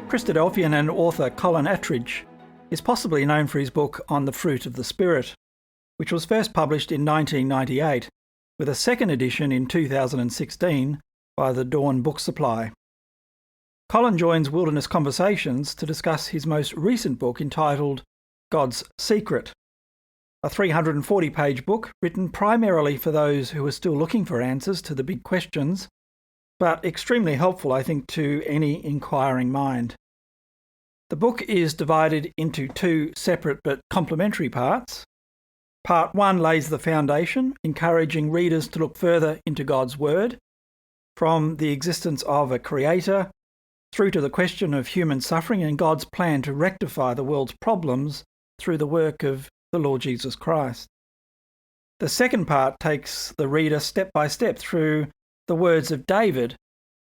Christadelphian and author Colin Attridge is possibly known for his book On the Fruit of the Spirit, which was first published in 1998, with a second edition in 2016 by the Dawn Book Supply. Colin joins Wilderness Conversations to discuss his most recent book entitled God's Secret, a 340-page book written primarily for those who are still looking for answers to the big questions, but extremely helpful, I think, to any inquiring mind. The book is divided into two separate but complementary parts. Part 1 lays the foundation, encouraging readers to look further into God's Word, from the existence of a creator through to the question of human suffering and God's plan to rectify the world's problems through the work of the Lord Jesus Christ. The second part takes the reader step by step through the words of David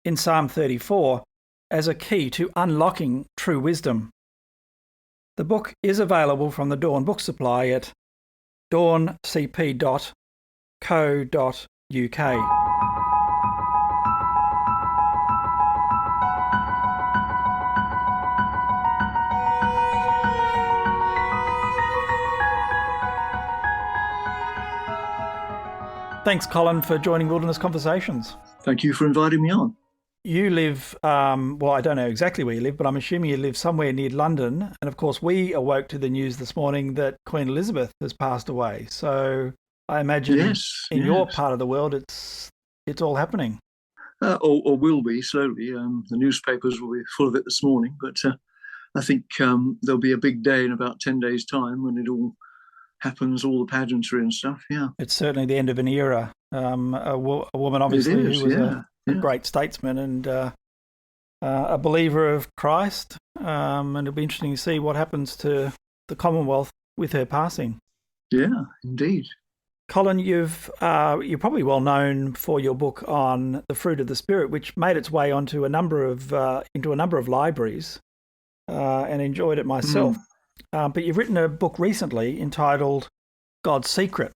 in Psalm 34 as a key to unlocking true wisdom. The book is available from the Dawn Book Supply at dawncp.co.uk. Thanks, Colin, for joining Wilderness Conversations. Thank you for inviting me on. You live, well, I don't know exactly where you live, but I'm assuming you live somewhere near London. And of course, we awoke to the news this morning that Queen Elizabeth has passed away. So I imagine in your part of the world, it's all happening. Or will be slowly. The newspapers will be full of it this morning. But I think there'll be a big day in about 10 days' time when it all happens, all the pageantry and stuff. Yeah, it's certainly the end of an era. A woman, obviously, who was a great statesman and a believer of Christ. And it'll be interesting to see what happens to the Commonwealth with her passing. Yeah, indeed. Colin, you're probably well known for your book on the fruit of the Spirit, which made its way onto a number of libraries, and enjoyed it myself. But you've written a book recently entitled God's Secret.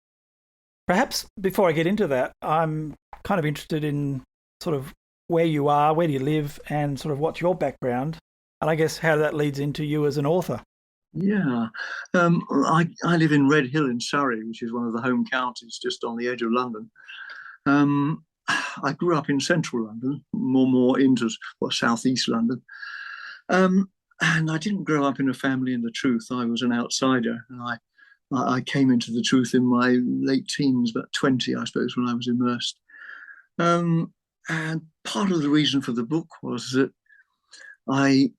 Perhaps before I get into that, I'm kind of interested in sort of where you are, where do you live, and sort of what's your background, and I guess how that leads into you as an author. Yeah, I live in Red Hill in Surrey, which is one of the home counties just on the edge of London. I grew up in central London, more into southeast London. And I didn't grow up in a family in the truth. I was an outsider, and I came into the truth in my late teens, about 20, I suppose, when I was immersed. And part of the reason for the book was that I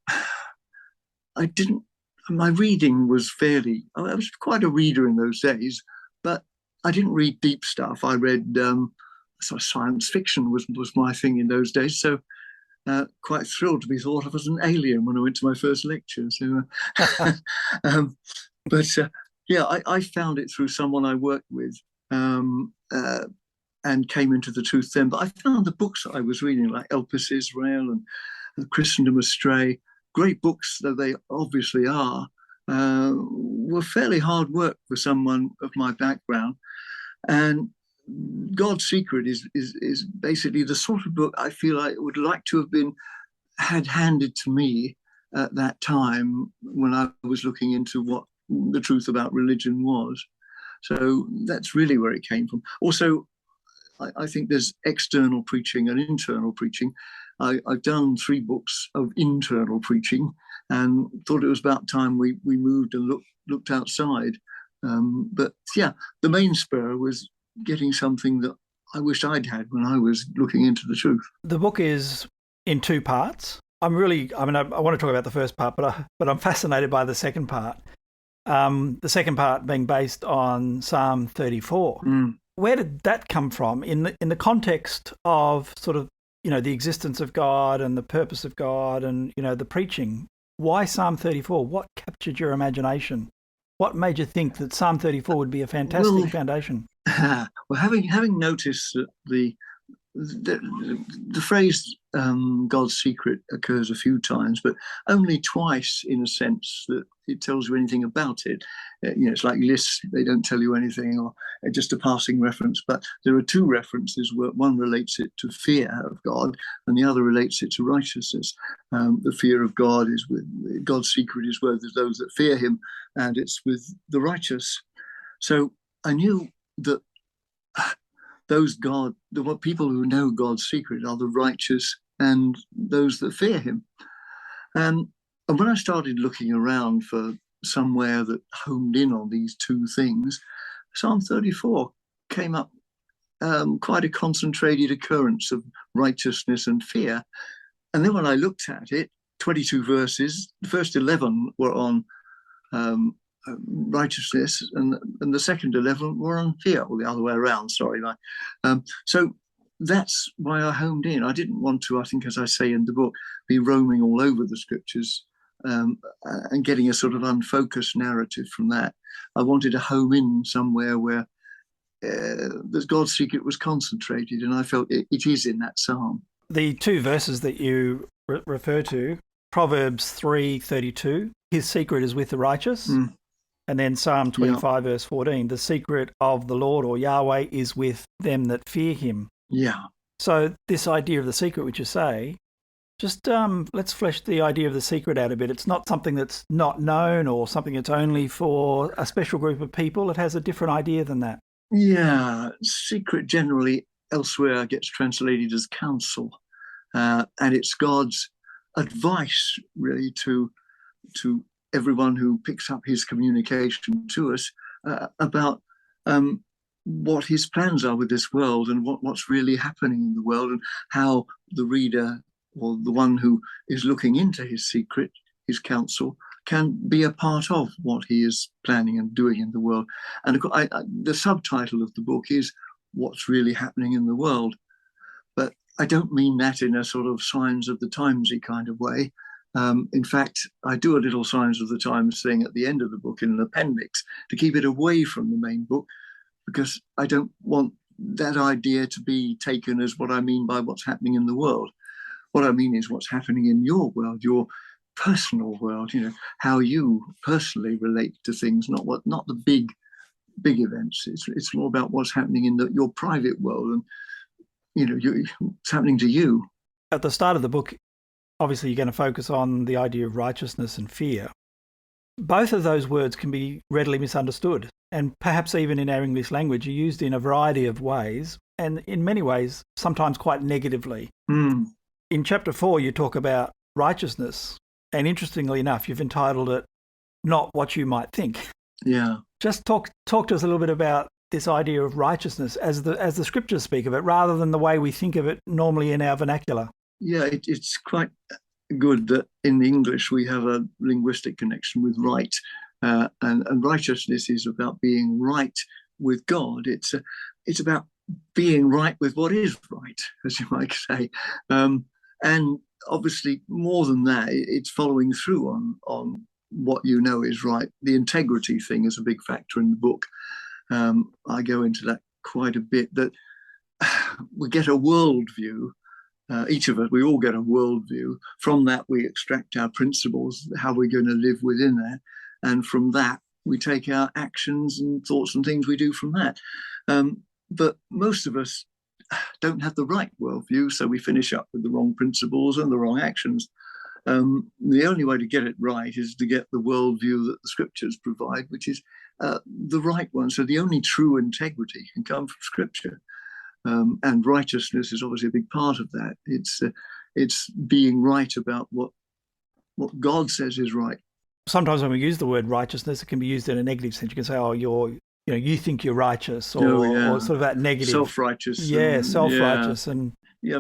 didn't. My reading was I was quite a reader in those days, but I didn't read deep stuff. I read sort of science fiction was my thing in those days. So. Quite thrilled to be thought of as an alien when I went to my first lecture. So, I found it through someone I worked with and came into the truth then. But I found the books that I was reading, like Elpis Israel and Christendom Astray, great books though they obviously are, were fairly hard work for someone of my background. And God's Secret is basically the sort of book I feel I would like to have had handed to me at that time when I was looking into what the truth about religion was. So that's really where it came from. Also, I think there's external preaching and internal preaching. I've done 3 books of internal preaching and thought it was about time we moved and looked outside. But yeah, the main spur was getting something that I wish I'd had when I was looking into the truth. The book is in 2 parts. I want to talk about the first part, but I'm fascinated by the second part. The second part being based on Psalm 34. Where did that come from in the context of sort of, the existence of God and the purpose of God and, the preaching? Why Psalm 34? What captured your imagination? What made you think that Psalm 34 would be a fantastic foundation? Well, having noticed that the phrase God's secret occurs a few times, but only twice in a sense that it tells you anything about it. It's like lists, they don't tell you anything, or just a passing reference. But there are two references where one relates it to fear of God and the other relates it to righteousness. The fear of God is with God's secret is with those that fear him, and it's with the righteous. So I knew that the people who know God's secret are the righteous and those that fear him. And when I started looking around for somewhere that homed in on these two things, Psalm 34 came up, quite a concentrated occurrence of righteousness and fear. And then when I looked at it, 22 verses, the first 11 were on righteousness, and the second 11 were on fear, or the other way around, sorry. So that's why I homed in. I didn't want to, I think, as I say in the book, be roaming all over the scriptures and getting a sort of unfocused narrative from that. I wanted to home in somewhere where the God's secret was concentrated, and I felt it is in that psalm. The two verses that you refer to, Proverbs 3:32, his secret is with the righteous. And then Psalm 25, verse 14, the secret of the Lord, or Yahweh, is with them that fear him. Yeah. So this idea of the secret, which you say, just let's flesh the idea of the secret out a bit. It's not something that's not known or something that's only for a special group of people. It has a different idea than that. Yeah. Secret generally elsewhere gets translated as counsel. And it's God's advice, really, to everyone who picks up his communication to us about what his plans are with this world and what's really happening in the world, and how the reader, or the one who is looking into his secret, his counsel, can be a part of what he is planning and doing in the world. And the subtitle of the book is What's Really Happening in the World. But I don't mean that in a sort of signs of the timesy kind of way. In fact, I do a little signs of the times thing at the end of the book in an appendix to keep it away from the main book, because I don't want that idea to be taken as what I mean by what's happening in the world. What I mean is what's happening in your world, your personal world, how you personally relate to things, not the big events. It's more about what's happening in your private world, and it's happening to you. At the start of the book, obviously, you're going to focus on the idea of righteousness and fear. Both of those words can be readily misunderstood, and perhaps even in our English language are used in a variety of ways, and in many ways, sometimes quite negatively. In chapter 4, you talk about righteousness, and interestingly enough, you've entitled it Not What You Might Think. Yeah. Just talk to us a little bit about this idea of righteousness as the scriptures speak of it, rather than the way we think of it normally in our vernacular. Yeah, it's quite good that in English we have a linguistic connection with right, and righteousness is about being right with God. It's about being right with what is right, as you might say, and obviously more than that, it's following through on what is right. The integrity thing is a big factor in the book. I go into that quite a bit. That we get a worldview. Each of us, we all get a worldview. From that, we extract our principles, how we're going to live within that. And from that, we take our actions and thoughts and things we do from that. But most of us don't have the right worldview, so we finish up with the wrong principles and the wrong actions. The only way to get it right is to get the worldview that the scriptures provide, which is the right one. So the only true integrity can come from scripture. And righteousness is obviously a big part of that. It's being right about what God says is right. Sometimes when we use the word righteousness, it can be used in a negative sense. You can say, "Oh, you think you're righteous," or sort of that negative, self-righteous. Self-righteous, and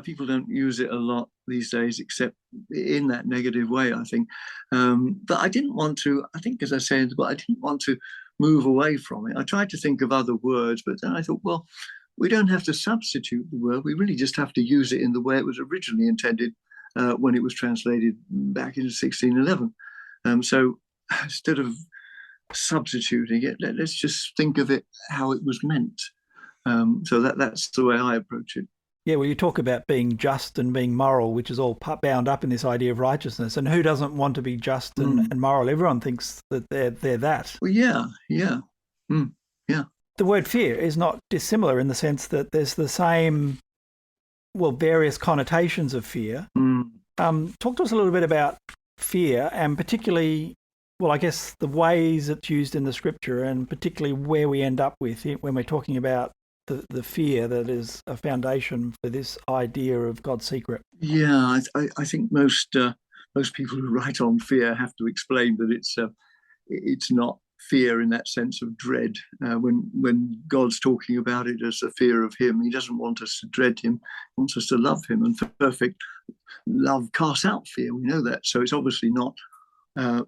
people don't use it a lot these days, except in that negative way, I think. But I didn't want to. I think, as I said, but I didn't want to move away from it. I tried to think of other words, but then I thought, well, we don't have to substitute the word. We really just have to use it in the way it was originally intended when it was translated back in 1611. So instead of substituting it, let's just think of it how it was meant. So that's the way I approach it. Yeah, well, you talk about being just and being moral, which is all bound up in this idea of righteousness. And who doesn't want to be just and moral? Everyone thinks that they're that. Well, yeah, yeah, yeah. The word fear is not dissimilar in the sense that there's the same, well, various connotations of fear. Talk to us a little bit about fear and particularly, well, I guess the ways it's used in the scripture and particularly where we end up with it when we're talking about the fear that is a foundation for this idea of God's secret. Yeah, I think most people who write on fear have to explain that it's not fear in that sense of dread. When God's talking about it as a fear of Him, He doesn't want us to dread Him; He wants us to love Him, and perfect love casts out fear. We know that, so it's obviously not.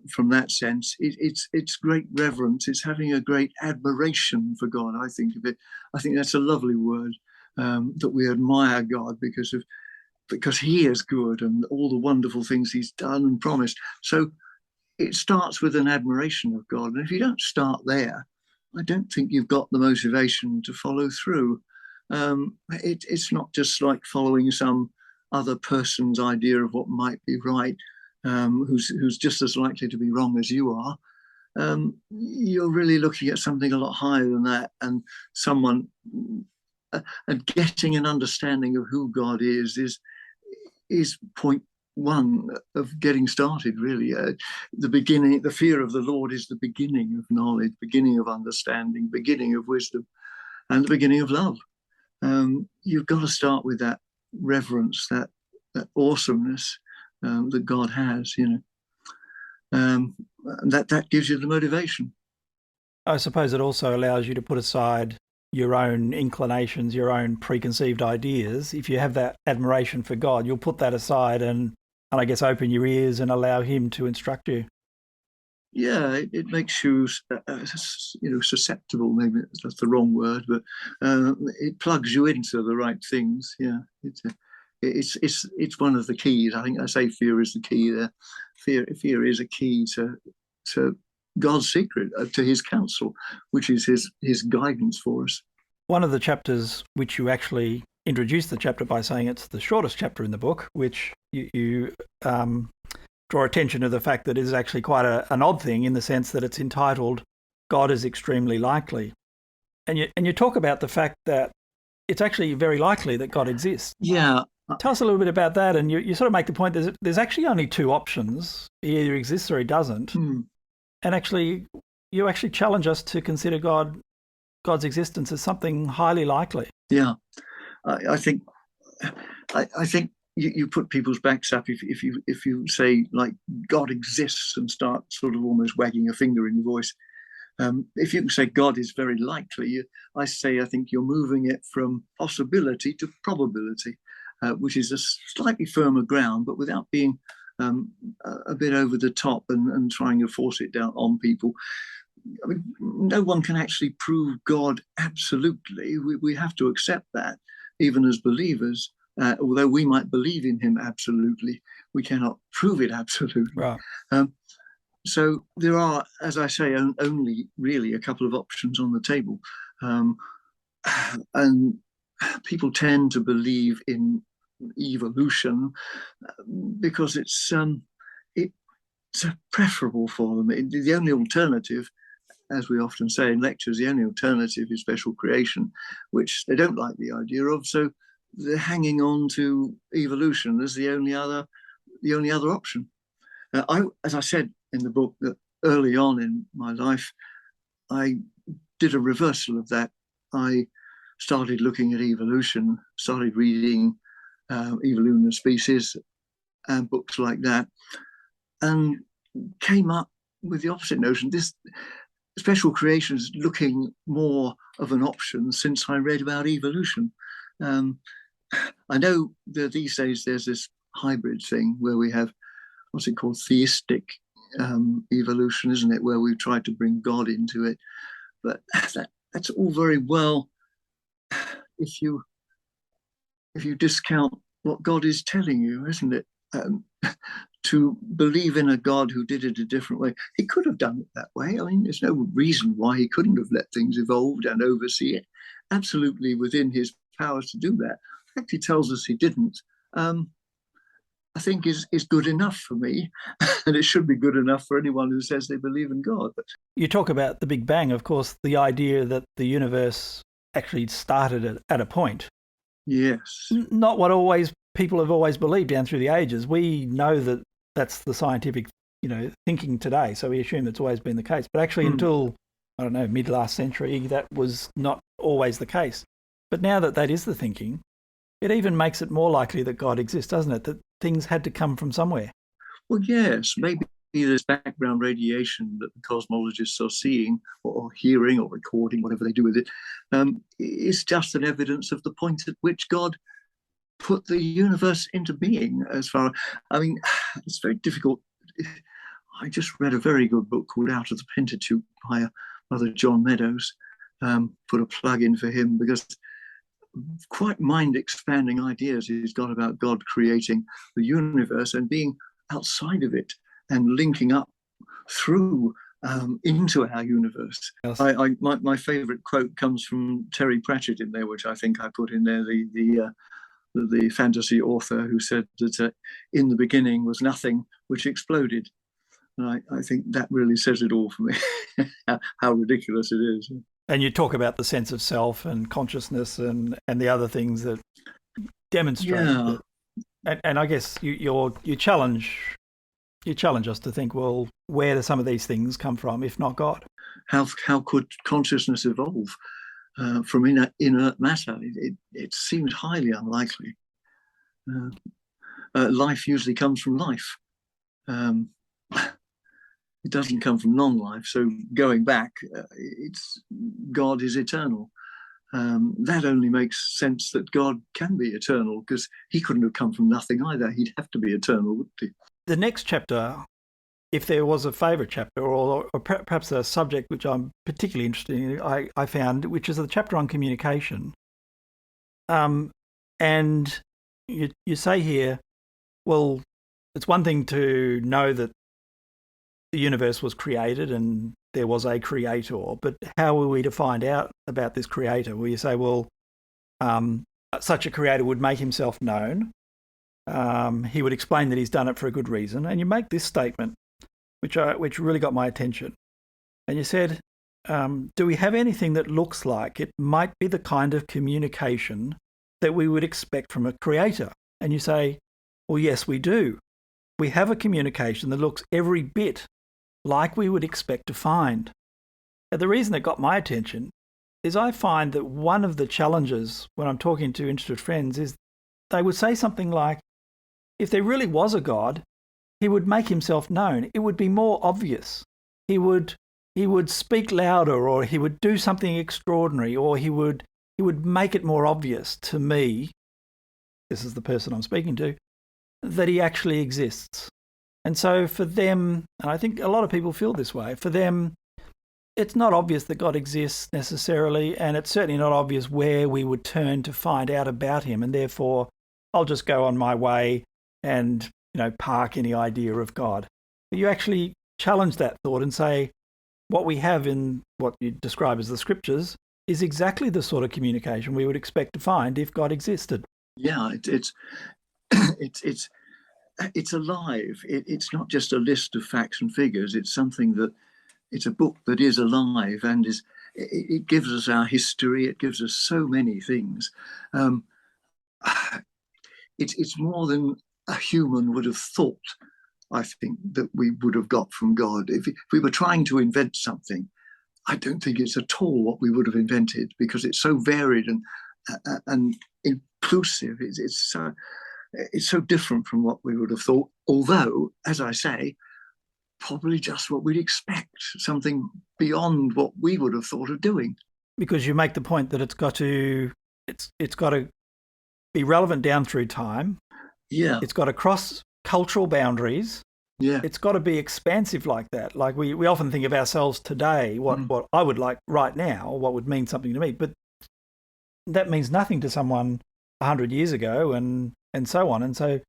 From that sense, it's great reverence. It's having a great admiration for God. I think of it. I think that's a lovely word, that we admire God because He is good and all the wonderful things He's done and promised. So it starts with an admiration of God, and if you don't start there, I don't think you've got the motivation to follow through. It's not just like following some other person's idea of what might be right. Who's just as likely to be wrong as you are. You're really looking at something a lot higher than that, and someone and getting an understanding of who God is point one of getting started. Really, the beginning, the fear of the Lord is the beginning of knowledge, beginning of understanding, beginning of wisdom, and the beginning of love. You've got to start with that reverence, that awesomeness. That God has, that gives you the motivation. I suppose it also allows you to put aside your own inclinations, your own preconceived ideas. If you have that admiration for God, you'll put that aside and I guess open your ears and allow Him to instruct you. Yeah, it makes you, susceptible. Maybe that's the wrong word, but it plugs you into the right things. Yeah, it's one of the keys. I think I say fear is the key there. Fear is a key to God's secret, to His counsel, which is His guidance for us. One of the chapters, which you actually introduced the chapter by saying it's the shortest chapter in the book, which you draw attention to the fact that it is actually quite an odd thing in the sense that it's entitled "God is extremely likely," and you talk about the fact that it's actually very likely that God exists. Yeah. Tell us a little bit about that, and you sort of make the point there's actually only two options: he either exists or he doesn't. And actually, you actually challenge us to consider God's existence as something highly likely. Yeah, I think you put people's backs up if you say like God exists and start sort of almost wagging a finger in your voice. If you can say God is very likely, I think you're moving it from possibility to probability, which is a slightly firmer ground, but without being a bit over the top and trying to force it down on people. I mean, no one can actually prove God absolutely. We have to accept that, even as believers. Although we might believe in Him absolutely, we cannot prove it absolutely. Right. So there are, as I say, only really a couple of options on the table. And people tend to believe in evolution because it's preferable for them. The only alternative, as we often say in lectures, the only alternative is special creation, which they don't like the idea of. So they're hanging on to evolution as the only other option. As I said in the book, that early on in my life, I did a reversal of that. I started looking at evolution, started reading Evolution of Species and books like that, and came up with the opposite notion. This special creation is looking more of an option since I read about evolution. I know that these days there's this hybrid thing where we have, what's it called, theistic evolution, isn't it, where we've tried to bring God into it. But that's all very well if you discount what God is telling you, isn't it? To believe in a God who did it a different way. He could have done it that way. I mean, there's no reason why He couldn't have let things evolve and oversee it. Absolutely within His powers to do that. fact he tells us he didn't, I think is good enough for me, and it should be good enough for anyone who says they believe in God. But you talk about the Big Bang, of course, the idea that the universe actually started at a point. Yes. Not what people have always believed down through the ages. We know that that's the scientific, thinking today, so we assume it's always been the case. But actually until, I don't know, mid last century, that was not always the case. But now that is the thinking, it even makes it more likely that God exists, doesn't it? That things had to come from somewhere. Well, yes, maybe this background radiation that the cosmologists are seeing or hearing or recording, whatever they do with it, is just an evidence of the point at which God put the universe into being. It's very difficult. I just read a very good book called Out of the Pentateuch by Brother John Meadows. Put a plug in for him, because quite mind-expanding ideas he's got about God creating the universe and being outside of it and linking up through into our universe. Yes. My favourite quote comes from Terry Pratchett in there, which I think I put in there, the fantasy author who said that in the beginning was nothing which exploded. And I think that really says it all for me, how ridiculous it is. And you talk about the sense of self and consciousness and the other things that demonstrate that. And I guess you challenge us to think, well, where do some of these things come from, if not God? How could consciousness evolve from inert matter? It seems highly unlikely. Life usually comes from life. It doesn't come from non-life. So going back, God is eternal. That only makes sense that God can be eternal, because he couldn't have come from nothing either. He'd have to be eternal, wouldn't he? The next chapter, if there was a favourite chapter or perhaps a subject which I'm particularly interested in, I found, which is the chapter on communication. And you say here, well, it's one thing to know that the universe was created and there was a creator, but how were we to find out about this creator? Well, you say, well, such a creator would make himself known. He would explain that he's done it for a good reason. And you make this statement, which really got my attention. And you said, do we have anything that looks like it might be the kind of communication that we would expect from a creator? And you say, well, yes, we do. We have a communication that looks every bit like we would expect to find. And the reason it got my attention is I find that one of the challenges when I'm talking to interested friends is they would say something like, if there really was a God, he would make himself known. It would be more obvious. He would speak louder, or he would do something extraordinary, or he would make it more obvious to me, this is the person I'm speaking to, that he actually exists. And so for them, and I think a lot of people feel this way, for them, it's not obvious that God exists necessarily, and it's certainly not obvious where we would turn to find out about him, and therefore I'll just go on my way and, park any idea of God. But you actually challenge that thought and say, what we have in what you describe as the scriptures is exactly the sort of communication we would expect to find if God existed. Yeah, it's alive. It's not just a list of facts and figures. It's something it's a book that is alive, and it gives us our history. It gives us so many things. It's more than a human would have thought, I think, that we would have got from God. If we were trying to invent something, I don't think it's at all what we would have invented, because it's so varied and inclusive. It's so different from what we would have thought. Although, as I say, probably just what we'd expect, something beyond what we would have thought of doing. Because you make the point that it's got to be relevant down through time. Yeah. It's got to cross cultural boundaries. Yeah. It's got to be expansive like that. Like we often think of ourselves today, what I would like right now, what would mean something to me, but that means nothing to someone 100 years ago and so on. And so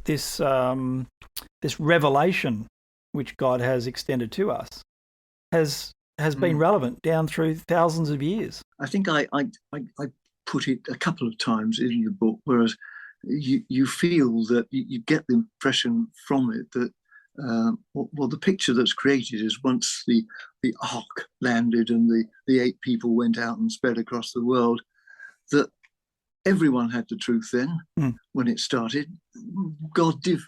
this revelation which God has extended to us has been relevant down through thousands of years. I think I put it a couple of times in the book, whereas you feel that you get the impression from it that the picture that's created is once the ark landed and the 8 people went out and spread across the world, that everyone had the truth then when it started. God did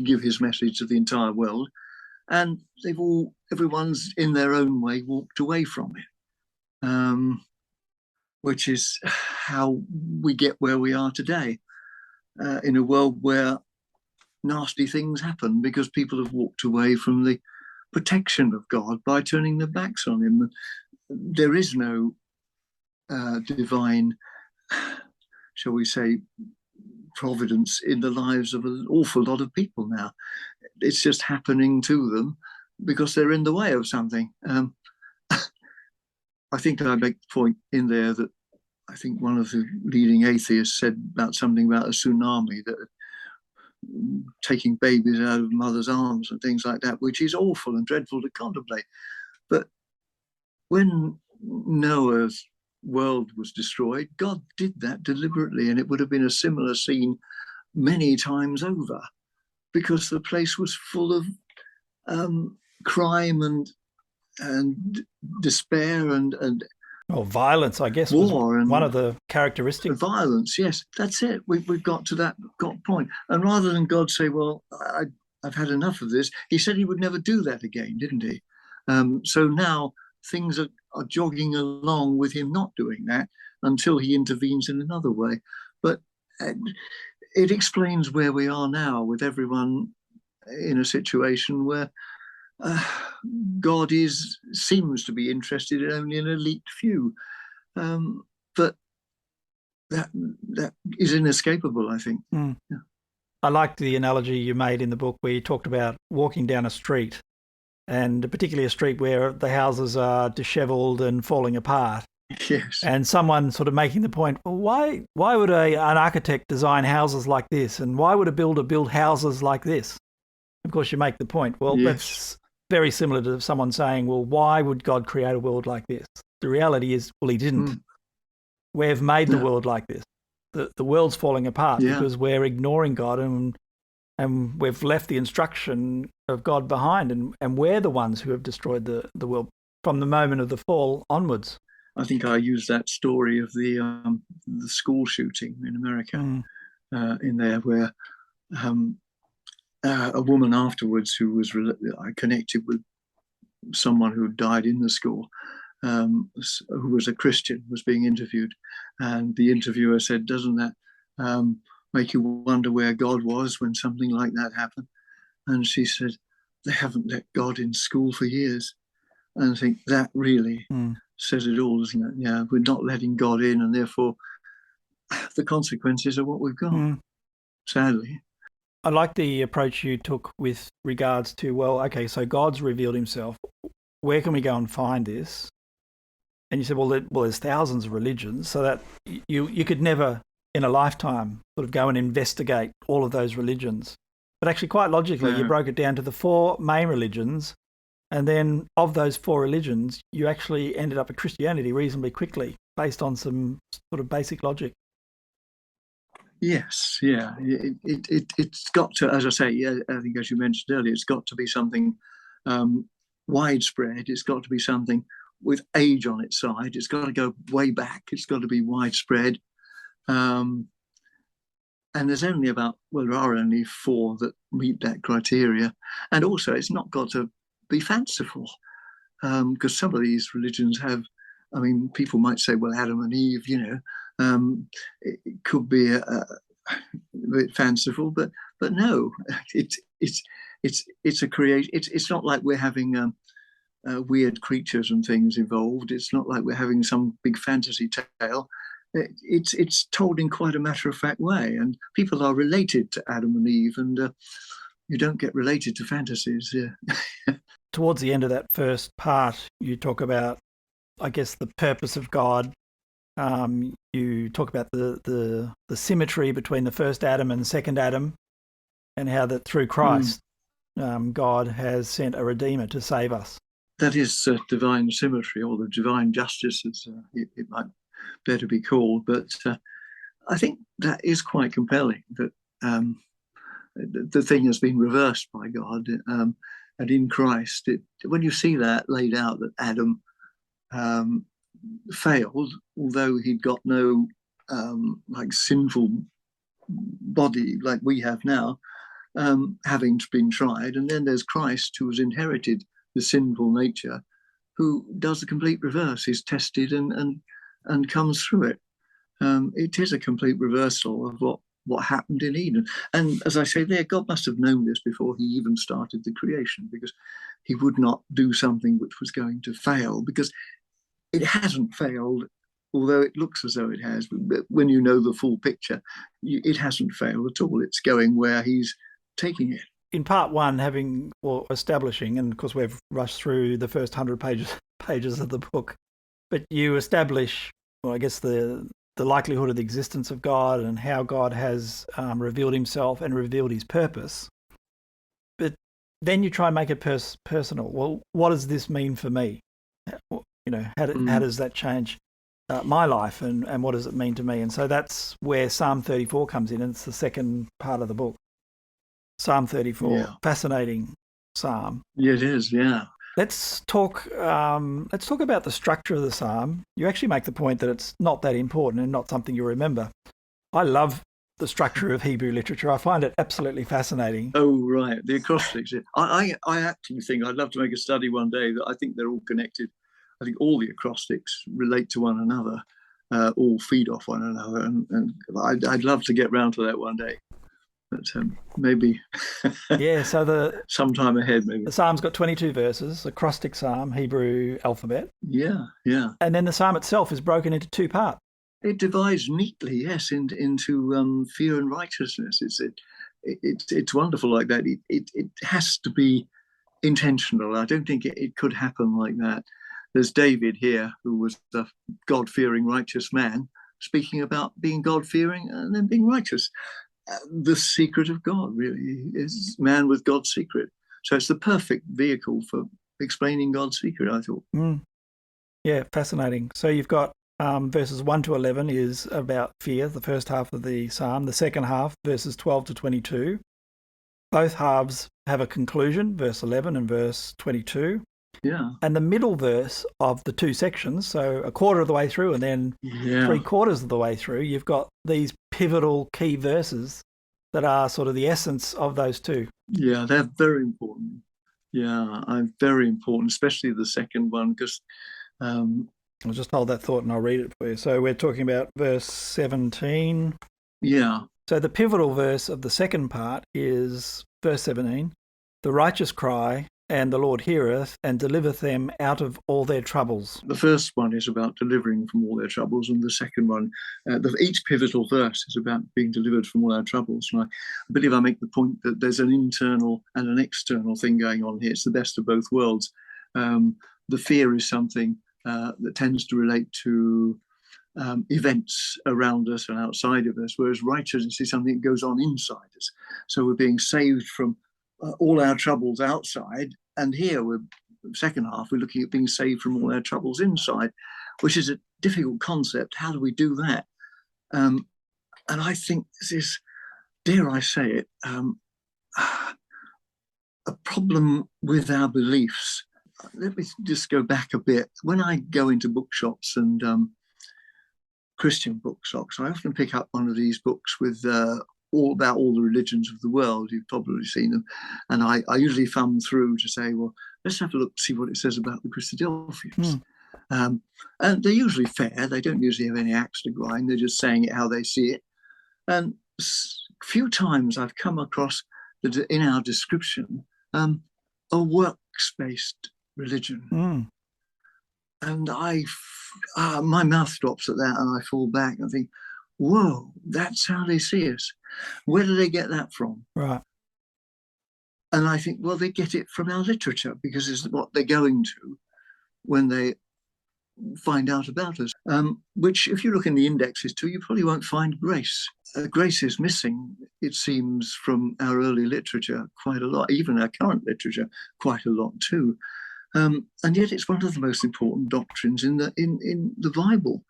give his message to the entire world, and everyone's in their own way walked away from it, which is how we get where we are today, in a world where nasty things happen because people have walked away from the protection of God by turning their backs on him. There is no divine, shall we say, providence in the lives of an awful lot of people now. It's just happening to them because they're in the way of something. I think I make the point in there that I think one of the leading atheists said about something about a tsunami, that taking babies out of mothers' arms and things like that, which is awful and dreadful to contemplate. But when Noah's world was destroyed, God did that deliberately, and it would have been a similar scene many times over, because the place was full of crime and despair and violence, I guess, war, was and one of the characteristics. Violence, yes, that's it. We've got to that point. And rather than God say, well, I've had enough of this, he said he would never do that again, didn't he? So now things are jogging along with him not doing that until he intervenes in another way. But it explains where we are now, with everyone in a situation where God seems to be interested in only an elite few. But that is inescapable, I think. Yeah. I liked the analogy you made in the book where you talked about walking down a street, and particularly a street where the houses are dishevelled and falling apart. Yes. And someone sort of making the point, well, why would an architect design houses like this? And why would a builder build houses like this? Of course, you make the point, well, that's very similar to someone saying, well, why would God create a world like this? The reality is, well, he didn't. We've made the world like this. The world's falling apart because we're ignoring God, and we've left the instruction of God behind, and we're the ones who have destroyed the world from the moment of the fall onwards. I think I used that story of the school shooting in America in there, where a woman afterwards who was connected with someone who died in the school, who was a Christian, was being interviewed, and the interviewer said, doesn't that make you wonder where God was when something like that happened? And she said, they haven't let God in school for years. And I think that really says it all, doesn't it? Yeah, we're not letting God in, and therefore the consequences are what we've got, sadly. I like the approach you took with regards to, well, okay, so God's revealed himself. Where can we go and find this? And you said, well, there's thousands of religions, so that you could never in a lifetime sort of go and investigate all of those religions. But actually, quite logically, you broke it down to the 4 main religions, and then of those 4 religions, you actually ended up at Christianity reasonably quickly, based on some sort of basic logic. Yes, yeah. It's got to, as I say, I think as you mentioned earlier, it's got to be something widespread. It's got to be something with age on its side. It's got to go way back. It's got to be widespread. And there's only there are only 4 that meet that criteria. And also, it's not got to be fanciful, because some of these religions have, I mean, people might say, well, Adam and Eve, it could be a bit fanciful, but no, it's a creation. It's not like we're having weird creatures and things involved. It's not like we're having some big fantasy tale. It's told in quite a matter-of-fact way, and people are related to Adam and Eve, and you don't get related to fantasies. Yeah. Towards the end of that first part, you talk about, I guess, the purpose of God. You talk about the symmetry between the first Adam and second Adam, and how that through Christ, God has sent a Redeemer to save us. That is divine symmetry, or the divine justice, as it might better be called. But I think that is quite compelling, that the thing has been reversed by God. And in Christ, when you see that laid out, that Adam failed, although he'd got no like sinful body like we have now, having been tried. And then there's Christ, who has inherited the sinful nature, who does the complete reverse. He's tested and comes through it. It is a complete reversal of what happened in Eden. And as I say there, God must have known this before he even started the creation, because he would not do something which was going to fail, because it hasn't failed, although it looks as though it has. But when you know the full picture, it hasn't failed at all. It's going where he's taking it. In part one, establishing, and of course we've rushed through the first 100 pages of the book, but you establish, well, I guess the likelihood of the existence of God and how God has revealed himself and revealed his purpose. But then you try and make it personal. Well, what does this mean for me? How does that change my life, and what does it mean to me? And so that's where Psalm 34 comes in, and it's the second part of the book. Psalm 34, Fascinating psalm. Yeah, it is, yeah. Let's talk about the structure of the psalm. You actually make the point that it's not that important and not something you remember. I love the structure of Hebrew literature. I find it absolutely fascinating. Oh, right, the acrostics. I actually think I'd love to make a study one day that I think they're all connected. I think all the acrostics relate to one another, all feed off one another, and I'd love to get round to that one day. But maybe so sometime ahead, maybe. The psalm's got 22 verses, acrostic psalm, Hebrew alphabet. Yeah. And then the psalm itself is broken into two parts. It divides neatly, yes, into fear and righteousness. It's wonderful like that. It has to be intentional. I don't think it could happen like that. There's David here, who was a God-fearing, righteous man, speaking about being God-fearing and then being righteous. The secret of God, really, is man with God's secret. So it's the perfect vehicle for explaining God's secret, I thought. Yeah, fascinating. So you've got verses 1 to 11 is about fear, the first half of the psalm. The second half, verses 12 to 22. Both halves have a conclusion, verse 11 and verse 22. Yeah. And the middle verse of the two sections, so a quarter of the way through and then 3/4 of the way through, you've got these pivotal key verses that are sort of the essence of those two. Yeah, they're very important. Yeah, very important, especially the second one, because... I'll just hold that thought and I'll read it for you. So we're talking about verse 17. Yeah. So the pivotal verse of the second part is verse 17. The righteous cry, and the Lord heareth, and delivereth them out of all their troubles. The first one is about delivering from all their troubles, and the second one, each pivotal verse is about being delivered from all our troubles. And I believe I make the point that there's an internal and an external thing going on here. It's the best of both worlds. The fear is something that tends to relate to events around us and outside of us, whereas righteousness is something that goes on inside us. So we're being saved from all our troubles outside, and here second half we're looking at being saved from all our troubles inside, which is a difficult concept. How do we do that? And I think this is, dare I say it, a problem with our beliefs. Let me just go back a bit. When I go into bookshops and Christian bookshops, I often pick up one of these books with all about all the religions of the world. You've probably seen them. And I usually thumb through to say, well, let's have a look, see what it says about the Christadelphians. And they're usually fair. They don't usually have any axe to grind. They're just saying it how they see it. And a few times I've come across in our description a works-based religion. And my mouth drops at that, and I fall back and think, whoa, that's how they see us. Where do they get that from? Right. And I think, well, they get it from our literature, because it's what they're going to when they find out about us, which if you look in the indexes too, you probably won't find grace. Grace is missing, it seems, from our early literature quite a lot, even our current literature quite a lot too. And yet it's one of the most important doctrines in the Bible.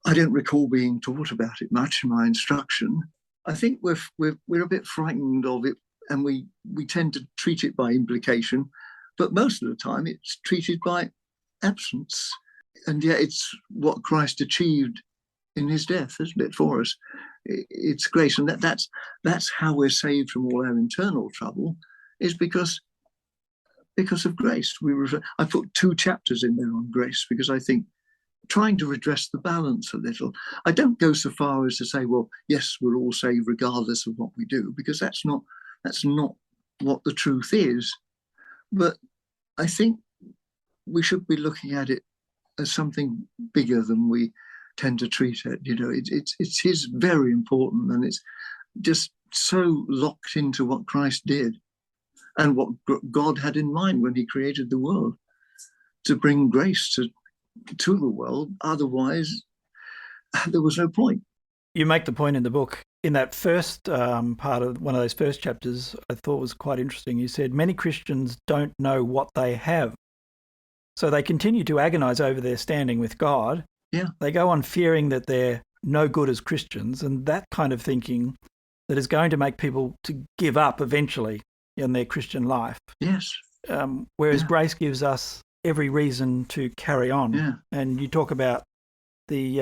I don't recall being taught about it much in my instruction. I think we're a bit frightened of it, and we tend to treat it by implication, but most of the time it's treated by absence. And yet it's what Christ achieved in his death, isn't it, for us? It's grace, and that's how we're saved from all our internal trouble, is because of grace. I put 2 chapters in there on grace because I think trying to redress the balance a little. I don't go so far as to say, well, yes, we're all saved regardless of what we do, because that's not what the truth is. But I think we should be looking at it as something bigger than we tend to treat it. It is very important, and it's just so locked into what Christ did and what God had in mind when he created the world, to bring grace to the world. Otherwise, there was no point. You make the point in the book, in that first part of one of those first chapters, I thought was quite interesting. You said, many Christians don't know what they have. So they continue to agonize over their standing with God. Yeah. They go on fearing that they're no good as Christians, and that kind of thinking that is going to make people to give up eventually in their Christian life. Yes. Whereas grace gives us every reason to carry on. Yeah. And you talk about the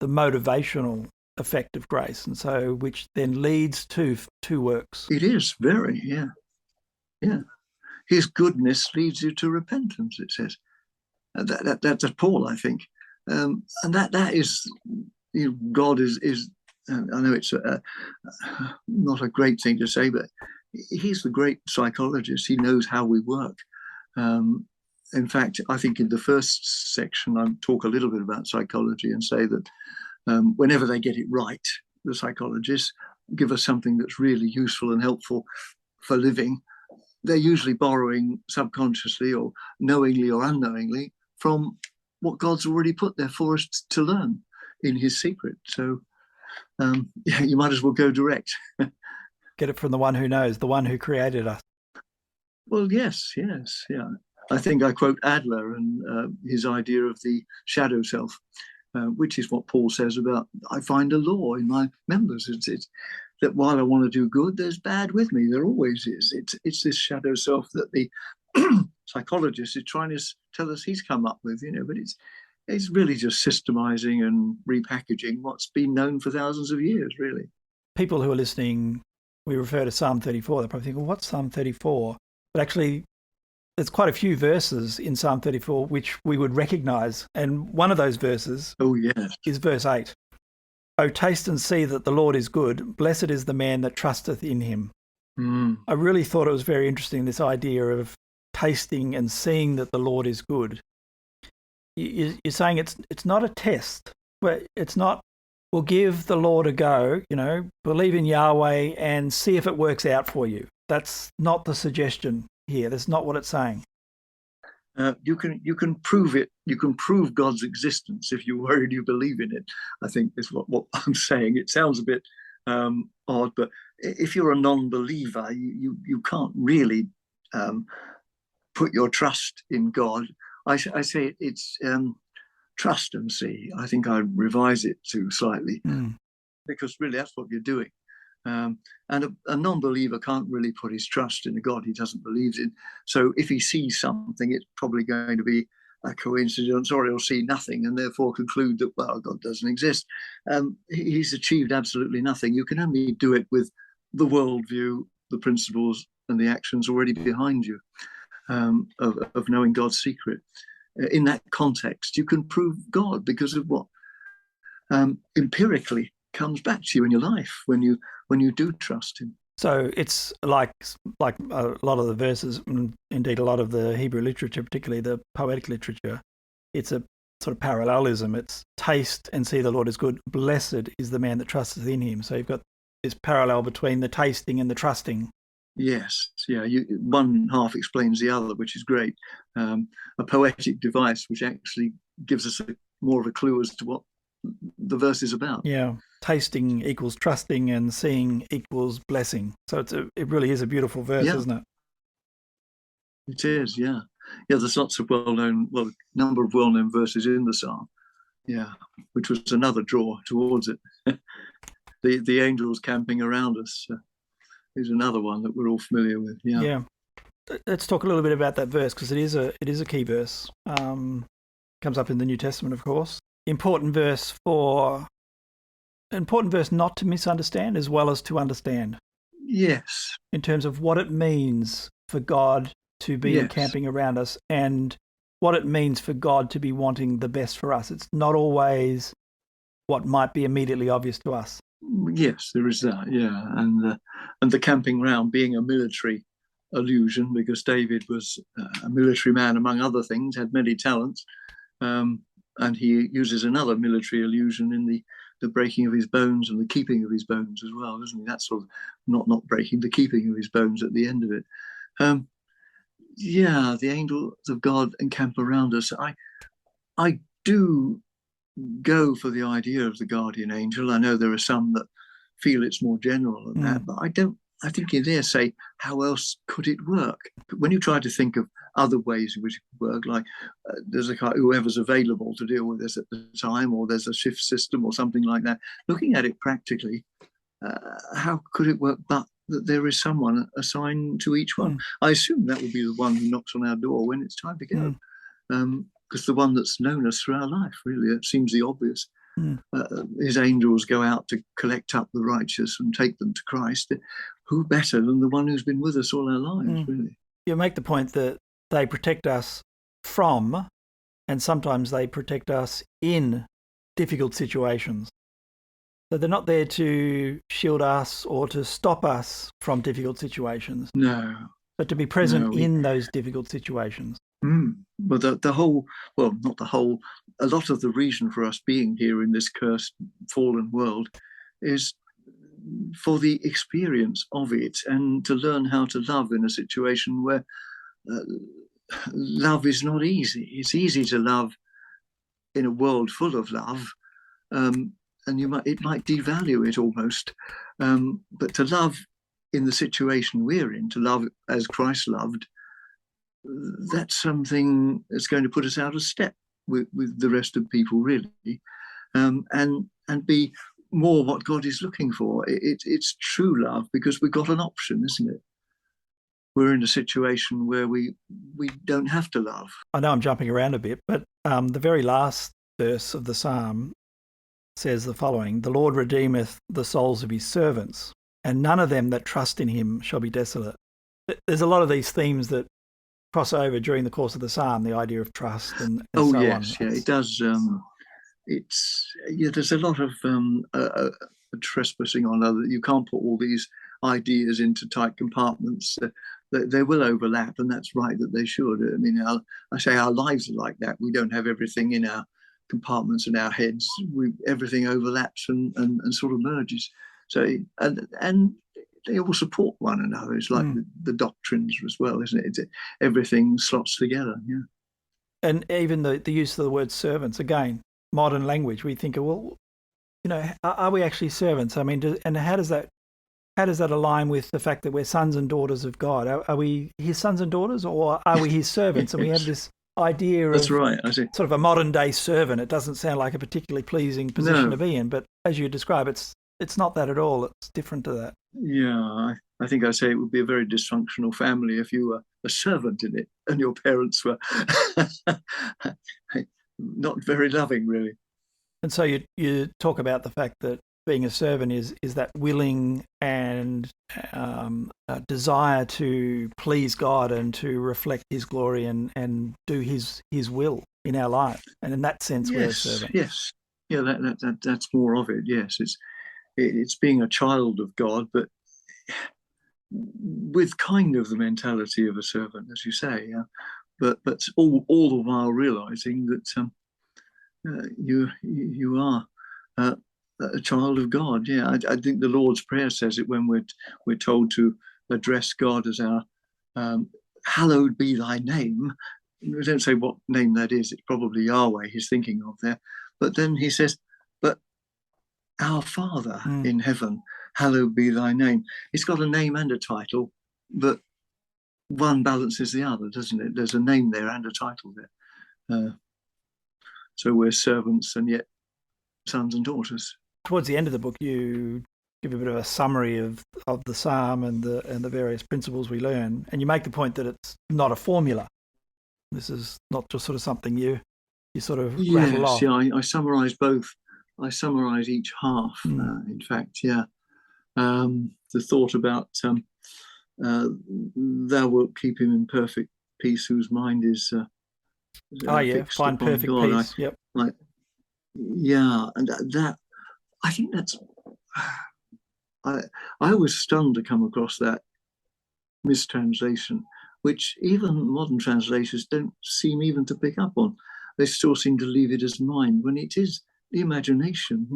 motivational effect of grace, and so which then leads to works. It is very, yeah. His goodness leads you to repentance, it says. That's Paul, I think. And that is, God is. I know it's not a great thing to say, but he's the great psychologist. He knows how we work. In fact, I think in the first section, I talk a little bit about psychology and say that whenever they get it right, the psychologists give us something that's really useful and helpful for living. They're usually borrowing subconsciously or knowingly or unknowingly from what God's already put there for us to learn in his secret. So you might as well go direct. Get it from the one who knows, the one who created us. Well, yes, yeah. I think I quote Adler and his idea of the shadow self, which is what Paul says about, I find a law in my members. It's that while I want to do good, there's bad with me. There always is. It's this shadow self that the psychologist is trying to tell us he's come up with, but it's really just systemizing and repackaging what's been known for thousands of years, really. People who are listening, we refer to Psalm 34, they're probably thinking, well, what's Psalm 34? But actually, there's quite a few verses in Psalm 34 which we would recognize. And one of those verses is verse 8. Oh, taste and see that the Lord is good. Blessed is the man that trusteth in him. I really thought it was very interesting, this idea of tasting and seeing that the Lord is good. You're saying it's not a test, but it's not, well, give the Lord a go, believe in Yahweh and see if it works out for you. That's not the suggestion here. That's not what it's saying. You can prove it. You can prove God's existence if you already believe in it, I think is what I'm saying. It sounds a bit odd, but if you're a non-believer, you can't really put your trust in God. I say it's trust and see. I think I'd revise it too slightly, because really that's what you're doing. And a non-believer can't really put his trust in a God he doesn't believe in. So if he sees something, it's probably going to be a coincidence, or he'll see nothing and therefore conclude that, well, God doesn't exist. He's achieved absolutely nothing. You can only do it with the worldview, the principles and the actions already behind you, of knowing God's secret. In that context, you can prove God because of what empirically comes back to you in your life when you do trust him. So it's like a lot of the verses, indeed a lot of the Hebrew literature, particularly the poetic literature, it's a sort of parallelism. It's taste and see the Lord is good. Blessed is the man that trusteth in him. So you've got this parallel between the tasting and the trusting. Yes, yeah. One half explains the other, which is great. A poetic device which actually gives us more of a clue as to what the verse is about. Yeah, tasting equals trusting and seeing equals blessing. So it really is a beautiful verse, isn't it? It is, yeah. There's lots of number of well-known verses in the psalm, Yeah, which was another draw towards it. The angels camping around us is another one that we're all familiar with. Yeah. Yeah. Let's talk a little bit about that verse, because it is a key verse. Comes up in the New Testament, of course. Important verse not to misunderstand as well as to understand. Yes. In terms of what it means for God to be encamping around us and what it means for God to be wanting the best for us. It's not always what might be immediately obvious to us. Yes, there is that. Yeah, and the camping round being a military allusion, because David was a military man among other things, had many talents, and he uses another military allusion in the breaking of his bones and the keeping of his bones as well, doesn't he? That's sort of not breaking, the keeping of his bones at the end of it. Yeah, the angels of God encamp around us. I do go for the idea of the guardian angel. I know there are some that feel it's more general than that, but I don't. I think in there say, how else could it work? When you try to think of other ways in which it could work, like there's whoever's available to deal with this at the time, or there's a shift system or something like that. Looking at it practically, how could it work but that there is someone assigned to each one? I assume that will be the one who knocks on our door when it's time to go. Because the one that's known us through our life, really, it seems the obvious. His angels go out to collect up the righteous and take them to Christ. Who better than the one who's been with us all our lives, really? You make the point that they protect us from, and sometimes they protect us in, difficult situations. So they're not there to shield us or to stop us from difficult situations. No. But to be present in those difficult situations. But the whole, well, not the whole, a lot of the reason for us being here in this cursed, fallen world is for the experience of it, and to learn how to love in a situation where love is not easy. It's easy to love in a world full of love, and it might devalue it almost. But to love in the situation we're in, to love as Christ loved, that's something that's going to put us out of step with the rest of people, really, and be more what God is looking for. It's true love, because we've got an option, isn't it? We're in a situation where we don't have to love. I know I'm jumping around a bit, but the very last verse of the psalm says the following: "The Lord redeemeth the souls of his servants, and none of them that trust in him shall be desolate." There's a lot of these themes that cross over during the course of the psalm, the idea of trust and so on. Yeah, it does. There's a lot of trespassing on other. You can't put all these ideas into tight compartments. They will overlap, and that's right that they should. I mean, I say our lives are like that. We don't have everything in our compartments in our heads. Everything overlaps and sort of merges. So and they all support one another. It's like the doctrines as well, isn't it? Everything slots together. Yeah. And even the use of the word servants, again, modern language, we think, well, are we actually servants? I mean, and how does that align with the fact that we're sons and daughters of God? Are we his sons and daughters, or are we his servants? And we have this idea of right, I see. Sort of a modern day servant. It doesn't sound like a particularly pleasing position to be in, but as you describe, it's not that at all. It's different to that. Yeah, I think I say it would be a very dysfunctional family if you were a servant in it and your parents were not very loving, really. And so you talk about the fact that being a servant is that willing and desire to please God and to reflect his glory and do his will in our life. And in that sense, we're a servant. Yes. Yeah, that's more of it. Yes, it's being a child of God, but with kind of the mentality of a servant, as you say. But all the while realizing that you are a child of God. Yeah, I think the Lord's Prayer says it when we're told to address God as our hallowed be thy name. We don't say what name that is. It's probably Yahweh he's thinking of there. But then he says, but our Father in heaven, hallowed be thy name. It's got a name and a title, but one balances the other, doesn't it? There's a name there and a title there. So we're servants and yet sons and daughters. Towards the end of the book, you give a bit of a summary of the psalm and the various principles we learn, and you make the point that it's not a formula. This is not just sort of something you sort of rattle off. Yeah, I summarise both. I summarise each half, in fact, yeah. The thought about thou wilt keep him in perfect peace whose mind is fixed find upon perfect God. peace. Yep. And that, I think that's, I was stunned to come across that mistranslation, which even modern translators don't seem even to pick up on. They still seem to leave it as mind when it is the imagination.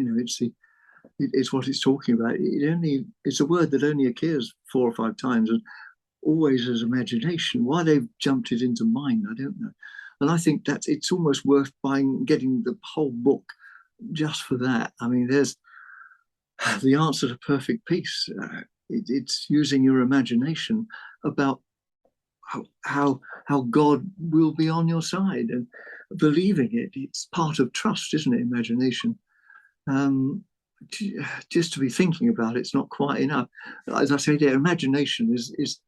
It's what it's talking about. It's a word that only occurs 4 or 5 times and always as imagination. Why they've jumped it into mind, I don't know. And I think that it's almost worth getting the whole book just for that. I mean, there's the answer to perfect peace. It's using your imagination about how God will be on your side and believing it. It's part of trust, isn't it? Imagination. Just to be thinking about it's not quite enough. As I say there, imagination is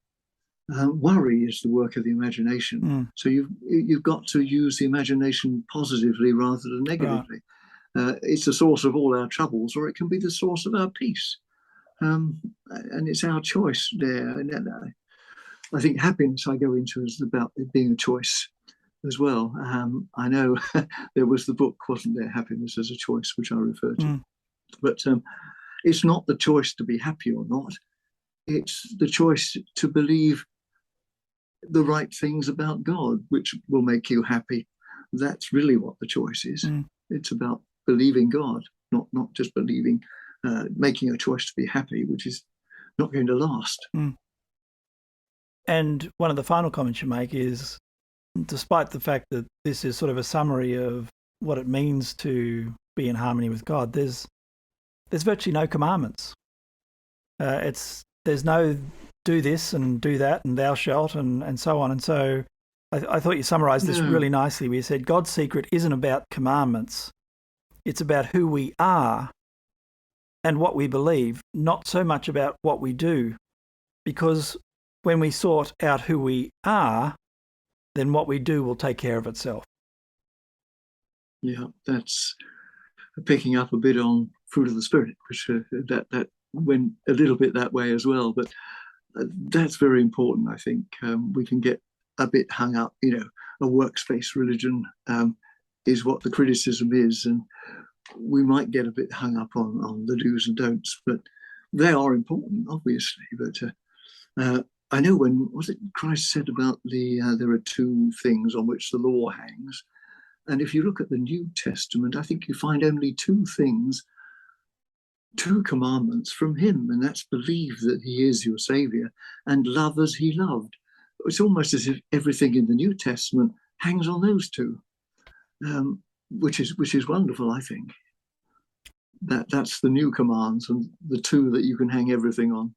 worry is the work of the imagination. So you've got to use the imagination positively rather than negatively. Right. It's the source of all our troubles, or it can be the source of our peace. And it's our choice there. And I think happiness I go into is about it being a choice as well. I know there was the book, wasn't there, Happiness as a Choice, which I referred to. But it's not the choice to be happy or not. It's the choice to believe the right things about God, which will make you happy. That's really what the choice is. It's about believing God, not just believing, making a choice to be happy, which is not going to last. And one of the final comments you make is, despite the fact that this is sort of a summary of what it means to be in harmony with God, there's virtually no commandments. There's no do this and do that and thou shalt and so on. And so I thought you summarised this really nicely where you said God's secret isn't about commandments. It's about who we are and what we believe, not so much about what we do. Because when we sort out who we are, then what we do will take care of itself. Yeah, that's picking up a bit on fruit of the Spirit, which that went a little bit that way as well. But that's very important, I think. We can get a bit hung up, a works-based religion is what the criticism is. And we might get a bit hung up on the do's and don'ts, but they are important, obviously. But I know when, was it Christ said about there are 2 things on which the law hangs. And if you look at the New Testament, I think you find only 2 things, 2 commandments from him, and that's believe that he is your saviour and love as he loved. It's almost as if everything in the New Testament hangs on those 2, which is wonderful, I think. That's the new commands and the 2 that you can hang everything on.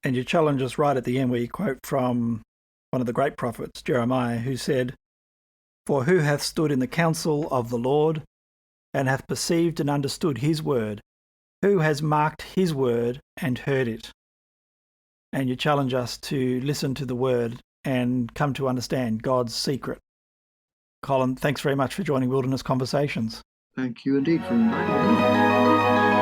And you challenge us right at the end where you quote from one of the great prophets, Jeremiah, who said, "For who hath stood in the counsel of the Lord, and hath perceived and understood his word? Who has marked his word and heard it?" And you challenge us to listen to the word and come to understand God's secret. Colin, thanks very much for joining Wilderness Conversations. Thank you indeed for inviting me.